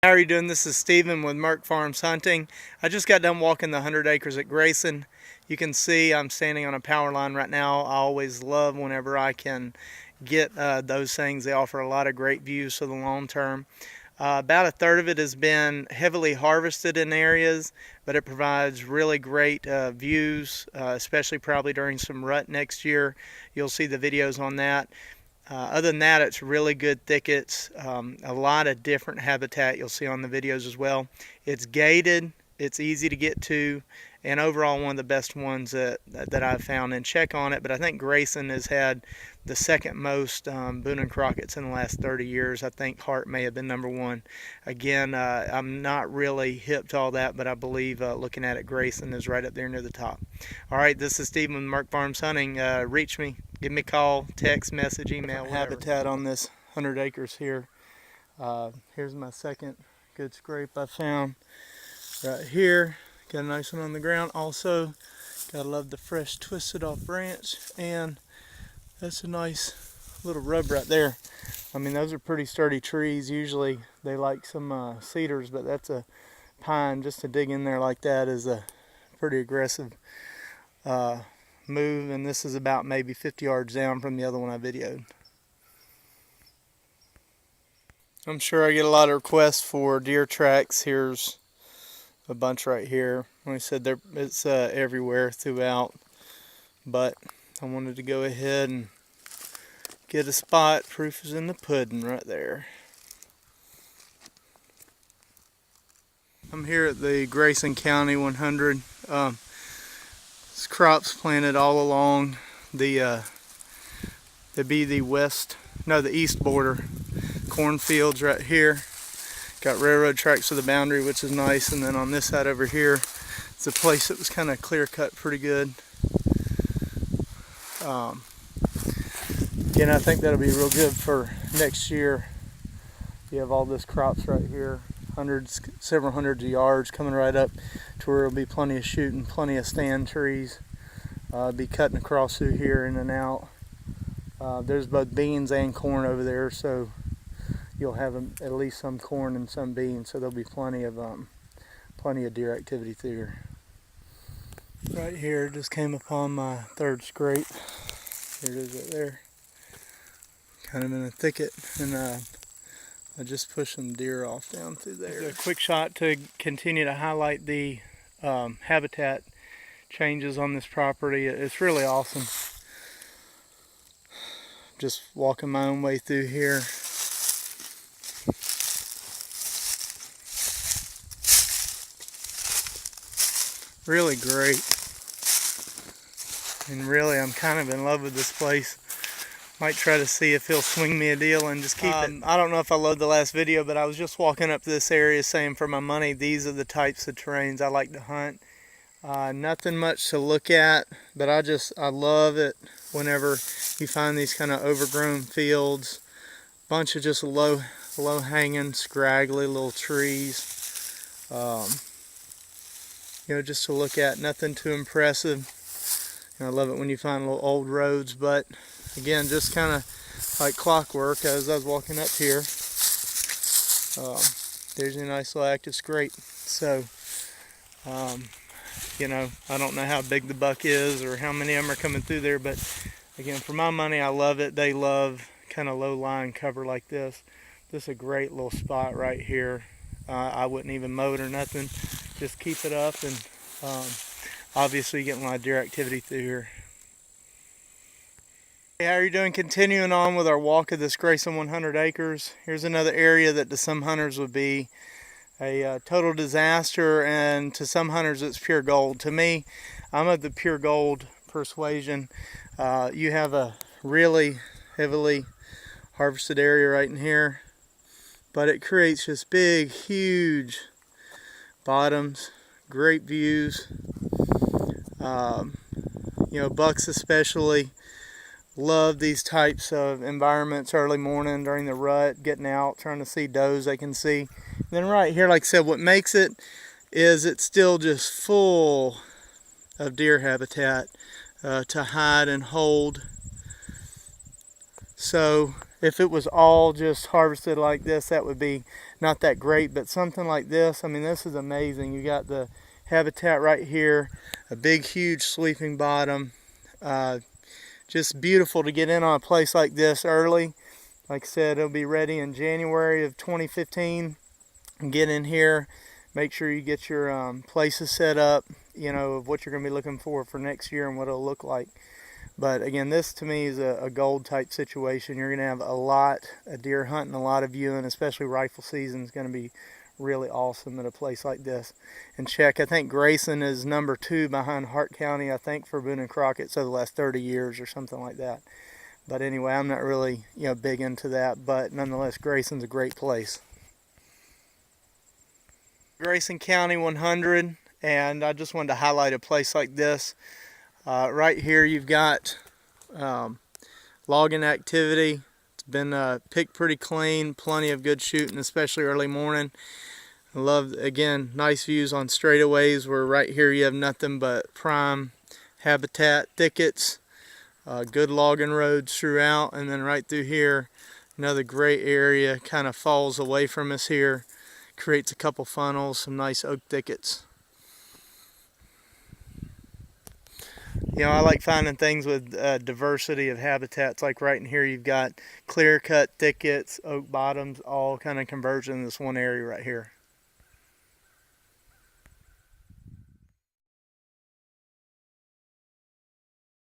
How are you doing? This is Steven with Merk Farms Hunting. I just got done walking the 100 acres at Grayson. You can see I'm standing on a power line right now. I always love whenever I can get those things. They offer a lot of great views for the long term. About a third of it has been heavily harvested in areas, but it provides really great views, especially probably during some rut next year. You'll see the videos on that. Other than that, it's really good thickets, a lot of different habitat you'll see on the videos as well. It's gated, it's easy to get to, and overall one of the best ones that I've found. And check on it, but I think Grayson has had the second most Boone and Crockett's in the last 30 years. I think Hart may have been #1. Again, I'm not really hip to all that, but I believe looking at it, Grayson is right up there near the top. All right, this is Steven with Merk Farms Hunting. Reach me. Give me a call, text, message, email, whatever. Habitat on this 100 acres here. Here's my second good scrape I found right here. Got a nice one on the ground. Also, gotta love the fresh twisted off branch, and that's a nice little rub right there. I mean, those are pretty sturdy trees. Usually they like some cedars, but that's a pine. Just to dig in there like that is a pretty aggressive move, and this is about maybe 50 yards down from the other one I videoed. I'm sure I get a lot of requests for deer tracks. Here's a bunch right here. Like I said, it's everywhere throughout, but I wanted to go ahead and get a spot. Proof is in the pudding right there. I'm here at the Grayson County 100. This crop's planted all along the east border. Cornfields right here. Got railroad tracks to the boundary, which is nice. And then on this side over here, it's a place that was kind of clear cut pretty good. Again, I think that'll be real good for next year. You have all this crops right here, several hundreds of yards coming right up to where there'll be plenty of shooting, plenty of stand trees. Be cutting across through here in and out. There's both beans and corn over there, so you'll have at least some corn and some beans, so there'll be plenty of deer activity through here. Right here, just came upon my third scrape. Here it is right there. Kind of in a thicket, and I just pushed some deer off down through there. Just a quick shot to continue to highlight the habitat changes on this property. It's really awesome. Just walking my own way through here. Really great. And really, I'm kind of in love with this place. Might try to see if he'll swing me a deal and just keep it. I don't know if I loaded the last video, but I was just walking up to this area saying for my money, these are the types of terrains I like to hunt. Nothing much to look at, but I love it whenever you find these kind of overgrown fields. Bunch of just low hanging, scraggly little trees. Just to look at, nothing too impressive. I love it when you find little old roads, but again, just kind of like clockwork as I was walking up here. There's a nice little active scrape. So, I don't know how big the buck is or how many of them are coming through there, but again, for my money, I love it. They love kind of low-lying cover like this. This is a great little spot right here. I wouldn't even mow it or nothing. Just keep it up, and obviously getting a lot of deer activity through here. Hey, how are you doing? Continuing on with our walk of this Grayson 100 acres. Here's another area that to some hunters would be a total disaster, and to some hunters it's pure gold. To me, I'm of the pure gold persuasion. You have a really heavily harvested area right in here, but it creates just big, huge bottoms, great views. Bucks especially love these types of environments early morning during the rut, getting out, trying to see does they can see. And then right here, like I said, what makes it is it's still just full of deer habitat to hide and hold. So if it was all just harvested like this, that would be not that great, but something like this, I mean, this is amazing. You got the habitat right here, a big, huge sleeping bottom. Just beautiful to get in on a place like this early. Like I said, it'll be ready in January of 2015. Get in here, make sure you get your places set up, you know, of what you're going to be looking for next year and what it'll look like. But again, this to me is a gold type situation. You're going to have a lot of deer hunting, a lot of viewing, especially rifle season is going to be really awesome at a place like this. And check, I think Grayson is number 2 behind Hart County, I think, for Boone and Crockett, so the last 30 years or something like that. But anyway, I'm not really, you know, big into that, but nonetheless, Grayson's a great place. Grayson County 100, and I just wanted to highlight a place like this. Right here you've got logging activity. It's been picked pretty clean, plenty of good shooting, especially early morning. I love, again, nice views on straightaways where right here you have nothing but prime habitat, thickets, good logging roads throughout, and then right through here, another great area kind of falls away from us here, creates a couple funnels, some nice oak thickets. You know, I like finding things with diversity of habitats. Like right in here, you've got clear-cut thickets, oak bottoms, all kind of converging in this one area right here.